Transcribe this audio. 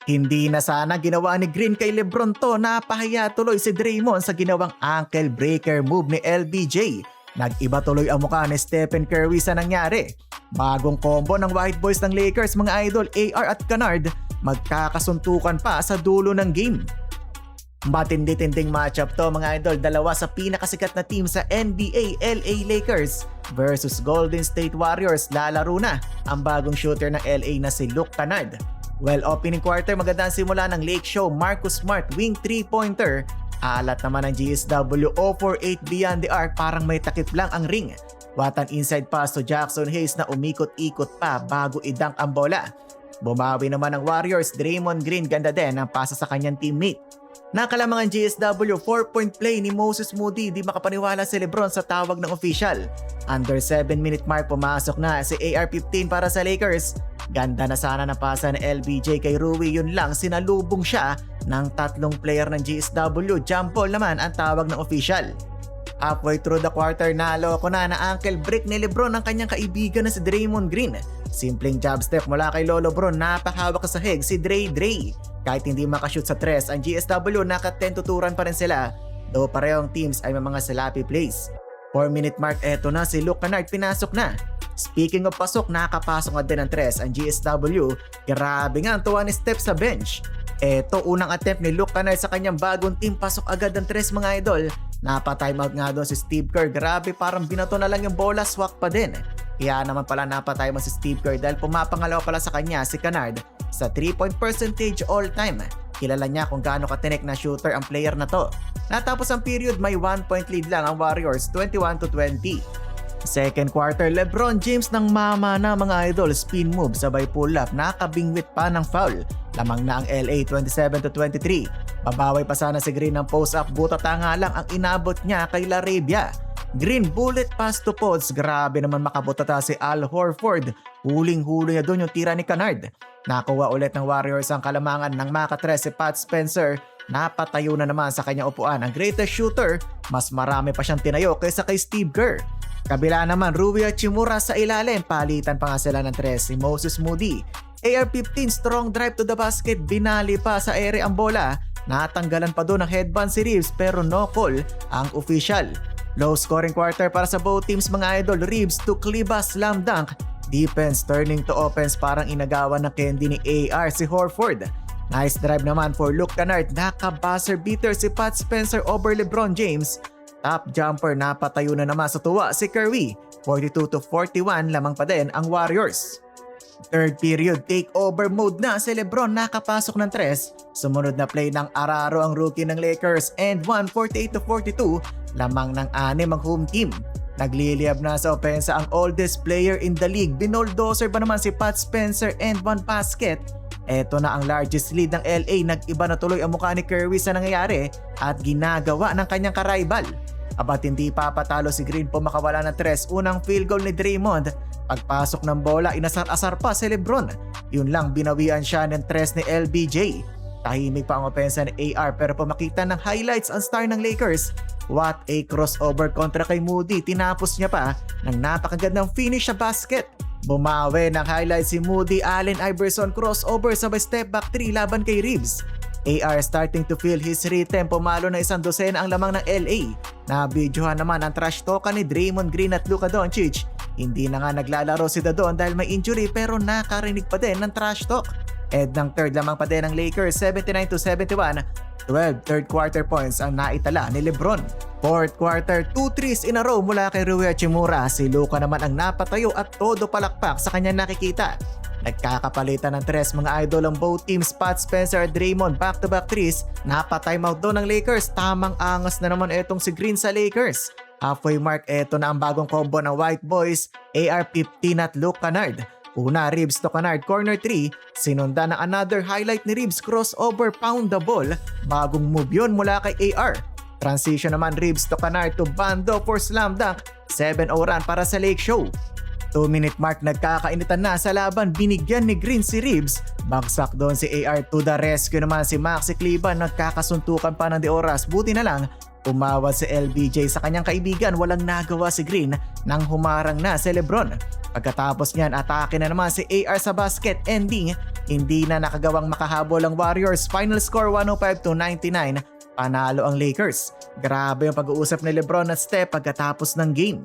Hindi na sana ginawa ni Green kay Lebron to, napahiya tuloy si Draymond sa ginawang ankle breaker move ni LBJ. Nag-iba tuloy ang mukha ni Stephen Curry sa nangyari. Bagong combo ng White Boys ng Lakers mga idol, AR at Kennard, magkakasuntukan pa sa dulo ng game. Matindi-tinding matchup to mga idol, dalawa sa pinakasikat na team sa NBA, LA Lakers versus Golden State Warriors. Lalaro na ang bagong shooter ng LA na si Luke Kennard. Well, opening quarter magandang simula ng Lake Show, Marcus Smart wing 3-pointer. Alat naman ng GSW 0 for 8 beyond the arc, parang may takip lang ang ring. What an inside pass to Jackson Hayes na umikot-ikot pa bago idunk ang bola. Bumawi naman ng Warriors, Draymond Green ganda din ang pasa sa kanyang teammate. Nakalamangan GSW 4-point play ni Moses Moody, di makapaniwala si Lebron sa tawag ng official. Under 7-minute mark pumasok na si AR-15 para sa Lakers. Ganda na sana na pasa ng LBJ kay Rui, yun lang sinalubong siya ng tatlong player ng GSW. Jump ball naman ang tawag ng official. Halfway through the quarter, naloko na ankle break ni Lebron ang kanyang kaibigan na si Draymond Green. Simpleng jab step mula kay Lolo Bron, napakahawak sa sahig si Dre. Kahit hindi makashoot sa tres, ang GSW naka-10 tuturan pa rin sila, though parehong teams ay may mga sloppy plays. 4-minute mark, eto na si Luke Kennard, pinasok na. Speaking of pasok, nakapasok na din ang tres ang GSW. Grabe nga ang tuwa ni Steph sa bench. Eto, unang attempt ni Luke Kennard sa kanyang bagong team, pasok agad ang tres mga idol. Napa-timeout nga doon si Steve Kerr, grabe parang binato na lang yung bola, swak pa din. Kaya naman pala napatay mo si Steve Kerr dahil pumapangalawa pala sa kanya si Kennard sa 3-point percentage all time. Kilala niya kung gaano katinik na shooter ang player na to. Natapos ang period, may 1-point lead lang ang Warriors, 21-20. Second quarter, LeBron James ng mama na mga idol, spin move sabay pull up, nakabingwit pa ng foul. Lamang na ang LA 27-23. Babawi pa sana si Green ng post-up, butata nga lang ang inabot niya kay Larabia. Green bullet pass to Pods, grabe naman makabutata si Al Horford. Huling-huli niya doon yung tira ni Kennard. Nakuha ulit ng Warriors ang kalamangan ng makatres si Pat Spencer. Napatayo na naman sa kanyang upuan ang greatest shooter. Mas marami pa siyang tinayo kaysa kay Steve Kerr. Kabila naman, Rui Hachimura sa ilalim. Palitan pa nga sila ng tres si Moses Moody. AR-15 strong drive to the basket. Binali pa sa ere ang bola. Natanggalan pa doon ng headband si Reeves pero no call ang official. Low scoring quarter para sa both teams mga idol. Reeves to Kliba, slam dunk. Defense turning to offense, parang inagawan ng candy ni AR si Horford. Nice drive naman for Luke Kennard. Naka-buzzer beater si Pat Spencer over LeBron James. Top jumper, napatayo na naman sa tuwa si Curry. 42-41, lamang pa din ang Warriors. Third period, takeover mode na si Lebron, nakapasok ng tres. Sumunod na play ng Araro ang rookie ng Lakers and 48-42, lamang ng 6 ang home team. Nagliliyab na sa opensa ang oldest player in the league. Binoldoser ba naman si Pat Spencer and 1 basket. Eto na ang largest lead ng LA. Nag-iba na tuloy ang mukha ni Curry sa nangyayari at ginagawa ng kanyang karaibal. Abat hindi papatalo si Green po makawala ng tres. Unang field goal ni Draymond. Pagpasok ng bola, inasar-asar pa si Lebron. Yun lang, binawian siya ng tres ni LBJ. Tahimik pa ang opensa ni AR pero pumakita ng highlights ang star ng Lakers. What a crossover kontra kay Moody. Tinapos niya pa ng napakagandang finish sa basket. Bumawi ng highlights si Moody. Allen Iverson crossover sabay step back 3 laban kay Reeves. AR starting to feel his rhythm. Pumalo na 12 ang lamang ng LA. Nabidyohan naman ang trash talkan ni Draymond Green at Luka Doncic. Hindi na nga naglalaro si Dadon dahil may injury pero nakarinig pa din ng trash talk. Ed ng third lamang pa din ng Lakers, 79-71. 12 third quarter points ang naitala ni Lebron. Fourth quarter, 2 threes in a row mula kay Rui Hachimura. Si Luka naman ang napatayo at todo palakpak sa kanyang nakikita. Nagkakapalitan ng tres mga idol ang both teams. Pat Spencer at Draymond back-to-back threes. Napa-timeout doon ng Lakers. Tamang angas na naman etong si Green sa Lakers. Halfway mark, eto na ang bagong combo ng White Boys. AR-15 at Luke Kennard. Una, Reeves to Kennard, corner 3. Sinunda na another highlight ni Reeves, crossover, pound the ball. Bagong move yun mula kay AR. Transition naman Reeves to Kennard to Bando for slam dunk. 7-0 run para sa Lake Show. 2-minute mark, nagkakainitan na sa laban. Binigyan ni Green si Reeves. Bagsak doon si AR, to the rescue naman si Maxi Kleber. Nagkakasuntukan pa ng de oras. Buti na lang, umawat si LBJ sa kanyang kaibigan. Walang nagawa si Green nang humarang na si Lebron. Pagkatapos niyan, atake na naman si AR sa basket, ending Hindi na nakagawang makahabol ang Warriors, final score 105-99, panalo ang Lakers. Grabe ang pag-uusap ni Lebron at Steph pagkatapos ng game.